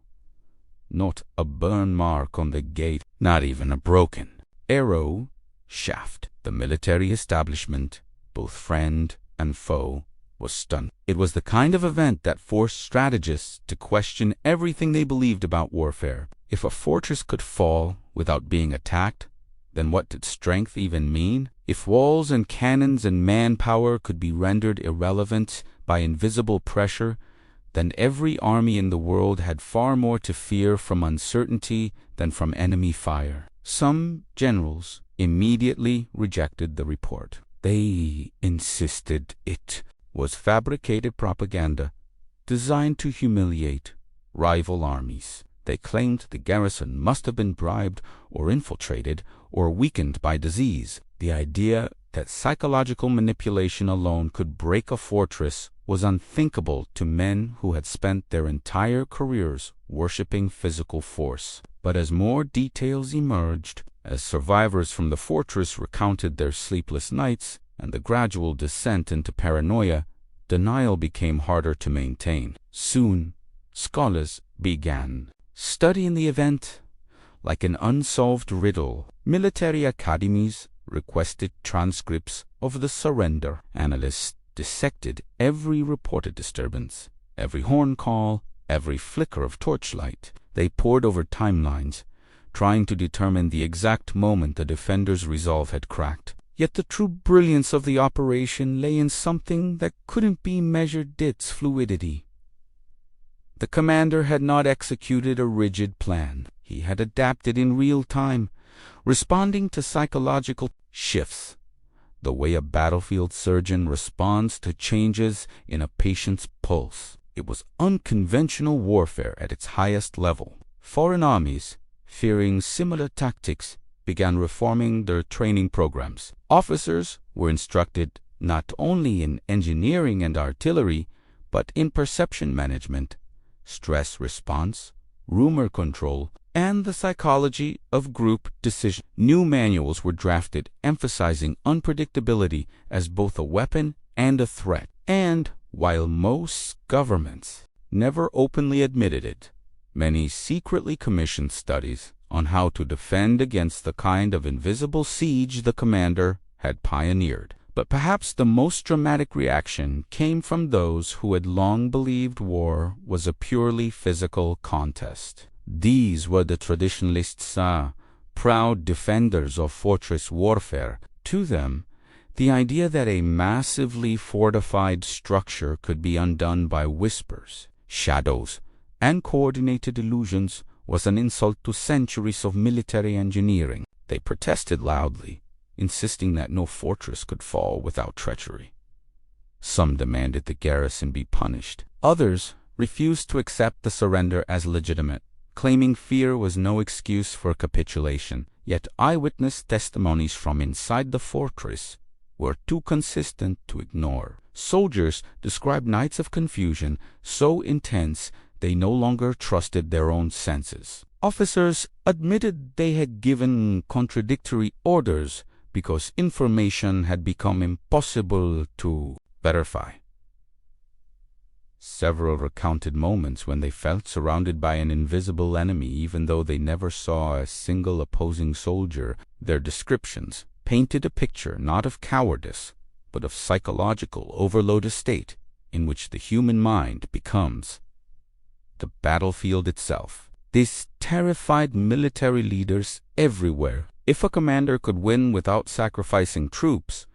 A: not a burn mark on the gate, not even a broken arrow shaft. The military establishment, both friend and foe, was stunned. It was the kind of event that forced strategists to question everything they believed about warfare. If a fortress could fall without being attacked, then what did strength even mean? If walls and cannons and manpower could be rendered irrelevant by invisible pressure, then every army in the world had far more to fear from uncertainty than from enemy fire. Some generals immediately rejected the report. They insisted it was fabricated propaganda designed to humiliate rival armies. They claimed the garrison must have been bribed or infiltrated or weakened by disease. The idea that psychological manipulation alone could break a fortress was unthinkable to men who had spent their entire careers worshipping physical force. But as more details emerged, as survivors from the fortress recounted their sleepless nights and the gradual descent into paranoia, denial became harder to maintain. Soon, scholars began studying the event like an unsolved riddle. Military academies requested transcripts of the surrender. Analysts dissected every reported disturbance, every horn call, every flicker of torchlight. They pored over timelines, trying to determine the exact moment the defenders' resolve had cracked. Yet the true brilliance of the operation lay in something that couldn't be measured: its fluidity. The commander had not executed a rigid plan. He had adapted in real time, responding to psychological shifts, the way a battlefield surgeon responds to changes in a patient's pulse. It was unconventional warfare at its highest level. Foreign armies, fearing similar tactics, began reforming their training programs. Officers were instructed not only in engineering and artillery, but in perception management, stress response, rumor control, and the psychology of group decision. New manuals were drafted emphasizing unpredictability as both a weapon and a threat. And while most governments never openly admitted it, many secretly commissioned studies on how to defend against the kind of invisible siege the commander had pioneered. But perhaps the most dramatic reaction came from those who had long believed war was a purely physical contest. These were the traditionalists, proud defenders of fortress warfare. To them, the idea that a massively fortified structure could be undone by whispers, shadows, and coordinated illusions was an insult to centuries of military engineering. They protested loudly, insisting that no fortress could fall without treachery. Some demanded the garrison be punished. Others refused to accept the surrender as legitimate, claiming fear was no excuse for capitulation. Yet eyewitness testimonies from inside the fortress were too consistent to ignore. Soldiers described nights of confusion so intense they no longer trusted their own senses. Officers admitted they had given contradictory orders because information had become impossible to verify. Several recounted moments when they felt surrounded by an invisible enemy even though they never saw a single opposing soldier. Their descriptions painted a picture not of cowardice, but of psychological overload, a state in which the human mind becomes the battlefield itself. This terrified military leaders everywhere. If a commander could win without sacrificing troops,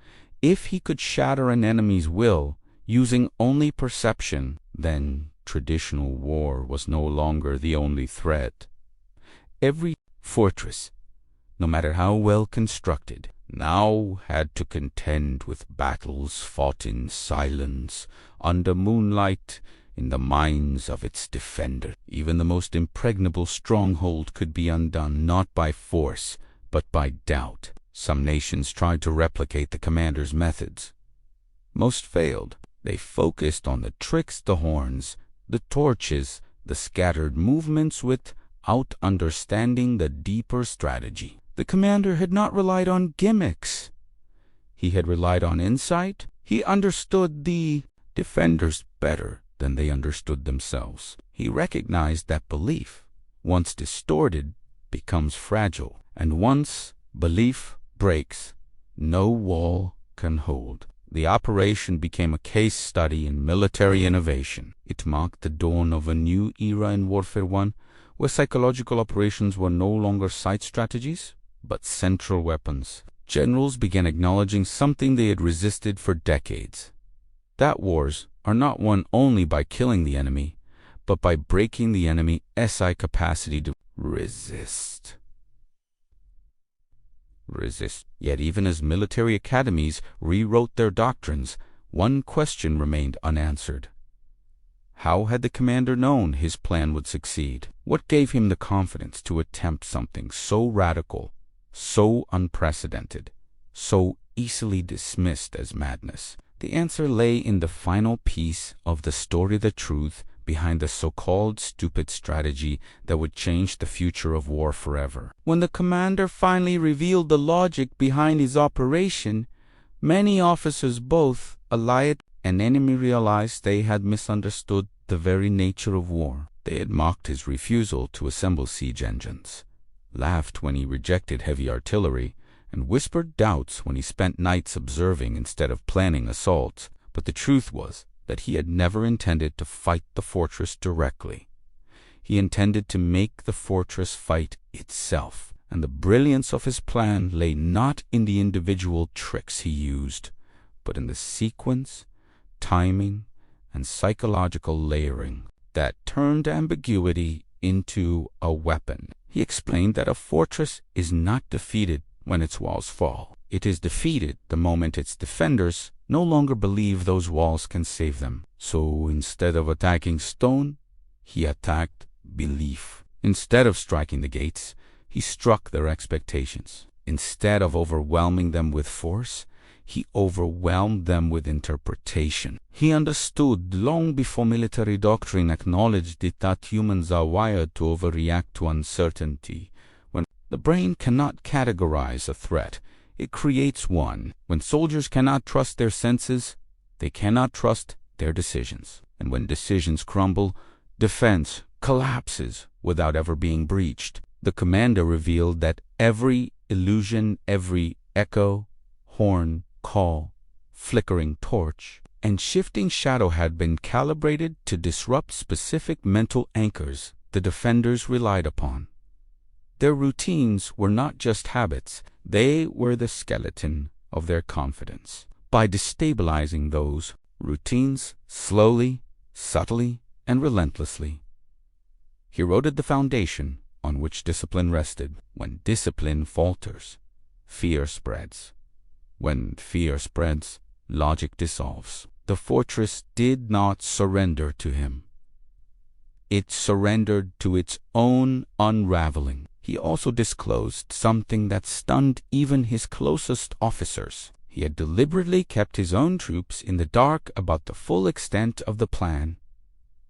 A: if he could shatter an enemy's will using only perception, then traditional war was no longer the only threat. Every fortress, no matter how well constructed, now had to contend with battles fought in silence, under moonlight, in the minds of its defender. Even the most impregnable stronghold could be undone not by force, but by doubt. Some nations tried to replicate the commander's methods. Most failed. They focused on the tricks, the horns, the torches, the scattered movements without understanding the deeper strategy. The commander had not relied on gimmicks. He had relied on insight. He understood the defenders better than they understood themselves. He recognized that belief, once distorted, becomes fragile, and once belief breaks, no wall can hold. The operation became a case study in military innovation. It marked the dawn of a new era in Warfare 1, where psychological operations were no longer side strategies, but central weapons. Generals began acknowledging something they had resisted for decades: that wars are not won only by killing the enemy, but by breaking the enemy's SI capacity to resist. Yet even as military academies rewrote their doctrines, one question remained unanswered. How had the commander known his plan would succeed? What gave him the confidence to attempt something so radical, so unprecedented, so easily dismissed as madness? The answer lay in the final piece of the story, the truth behind the so-called stupid strategy that would change the future of war forever. When the commander finally revealed the logic behind his operation, many officers, both allied and enemy, realized they had misunderstood the very nature of war. They had mocked his refusal to assemble siege engines, laughed when he rejected heavy artillery, and whispered doubts when he spent nights observing instead of planning assaults. But the truth was that he had never intended to fight the fortress directly. He intended to make the fortress fight itself, and the brilliance of his plan lay not in the individual tricks he used, but in the sequence, timing, and psychological layering that turned ambiguity into a weapon. He explained that a fortress is not defeated when its walls fall. It is defeated the moment its defenders no longer believe those walls can save them. So instead of attacking stone, he attacked belief. Instead of striking the gates, he struck their expectations. Instead of overwhelming them with force, he overwhelmed them with interpretation. He understood long before military doctrine acknowledged it that humans are wired to overreact to uncertainty. When the brain cannot categorize a threat, it creates one. When soldiers cannot trust their senses, they cannot trust their decisions. And when decisions crumble, defense collapses without ever being breached. The commander revealed that every illusion, every echo, horn, call, flickering torch, and shifting shadow had been calibrated to disrupt specific mental anchors the defenders relied upon. Their routines were not just habits, they were the skeleton of their confidence. By destabilizing those routines slowly, subtly, and relentlessly, he eroded the foundation on which discipline rested. When discipline falters, fear spreads. When fear spreads, logic dissolves. The fortress did not surrender to him. It surrendered to its own unraveling. He also disclosed something that stunned even his closest officers. He had deliberately kept his own troops in the dark about the full extent of the plan.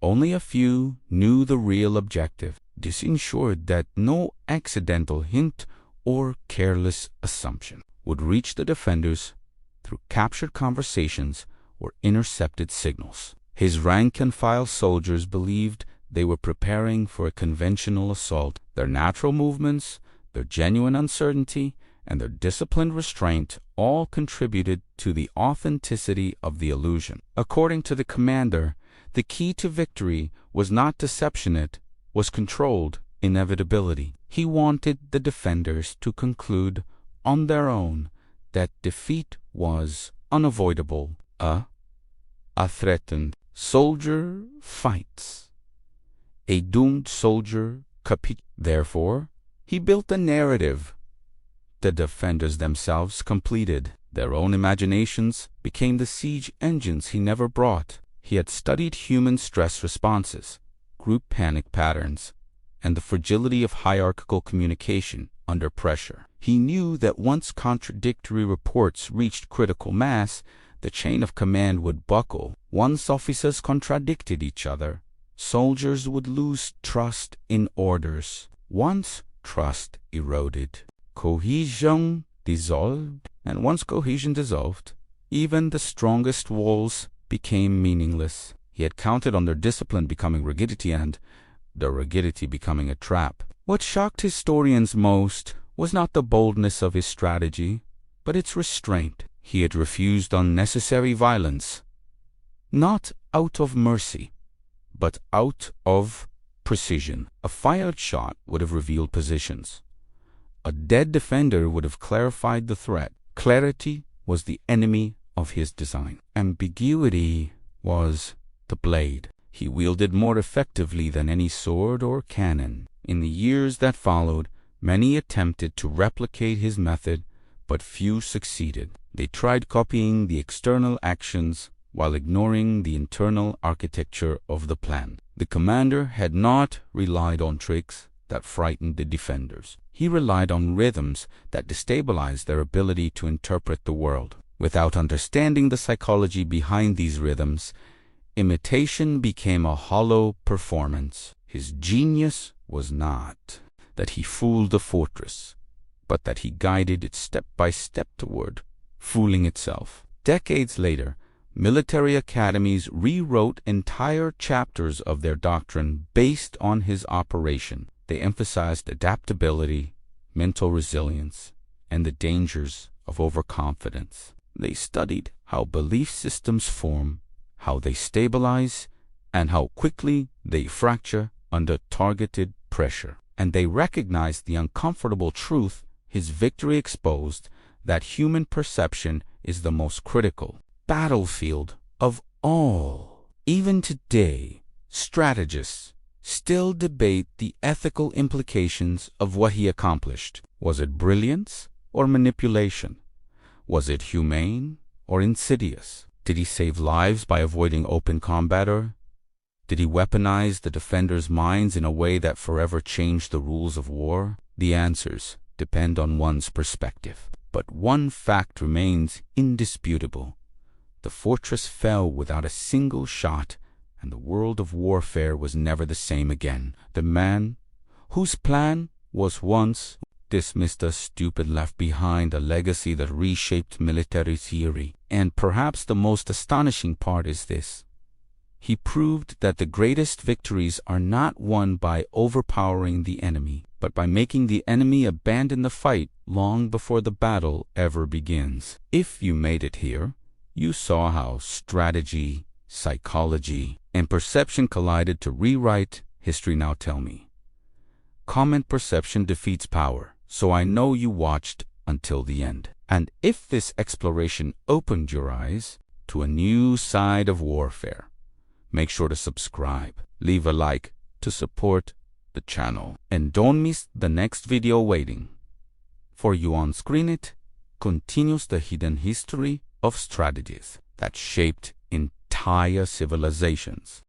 A: Only a few knew the real objective. This ensured that no accidental hint or careless assumption would reach the defenders through captured conversations or intercepted signals. His rank-and-file soldiers believed they were preparing for a conventional assault. Their natural movements, their genuine uncertainty, and their disciplined restraint all contributed to the authenticity of the illusion. According to the commander, the key to victory was not deception, it was controlled inevitability. He wanted the defenders to conclude on their own that defeat was unavoidable. A threatened soldier fights. A doomed soldier capitulates. Therefore, he built a narrative the defenders themselves completed. Their own imaginations became the siege engines he never brought. He had studied human stress responses, group panic patterns, and the fragility of hierarchical communication under pressure. He knew that once contradictory reports reached critical mass, the chain of command would buckle. Once officers contradicted each other, soldiers would lose trust in orders. Once trust eroded, cohesion dissolved, and once cohesion dissolved, even the strongest walls became meaningless. He had counted on their discipline becoming rigidity and the rigidity becoming a trap. What shocked historians most was not the boldness of his strategy, but its restraint. He had refused unnecessary violence, not out of mercy, but out of precision. A fired shot would have revealed positions. A dead defender would have clarified the threat. Clarity was the enemy of his design. Ambiguity was the blade he wielded more effectively than any sword or cannon. In the years that followed, many attempted to replicate his method, but few succeeded. They tried copying the external actions while ignoring the internal architecture of the plan. The commander had not relied on tricks that frightened the defenders. He relied on rhythms that destabilized their ability to interpret the world. Without understanding the psychology behind these rhythms, imitation became a hollow performance. His genius was not that he fooled the fortress, but that he guided it step by step toward fooling itself. Decades later, military academies rewrote entire chapters of their doctrine based on his operation. They emphasized adaptability, mental resilience, and the dangers of overconfidence. They studied how belief systems form, how they stabilize, and how quickly they fracture under targeted pressure. And they recognized the uncomfortable truth his victory exposed, that human perception is the most critical battlefield of all. Even today, strategists still debate the ethical implications of what he accomplished. Was it brilliance or manipulation? Was it humane or insidious? Did he save lives by avoiding open combat, or did he weaponize the defenders' minds in a way that forever changed the rules of war? The answers depend on one's perspective. But one fact remains indisputable. The fortress fell without a single shot, and the world of warfare was never the same again. The man whose plan was once dismissed as stupid left behind a legacy that reshaped military theory. And perhaps the most astonishing part is this: he proved that the greatest victories are not won by overpowering the enemy, but by making the enemy abandon the fight long before the battle ever begins. If you made it here, you saw how strategy, psychology, and perception collided to rewrite history. Now tell me. Comment: perception defeats power. So I know you watched until the end. And if this exploration opened your eyes to a new side of warfare, make sure to subscribe, leave a like to support the channel, and don't miss the next video waiting for you on screen. It continues the hidden history of strategies that shaped entire civilizations.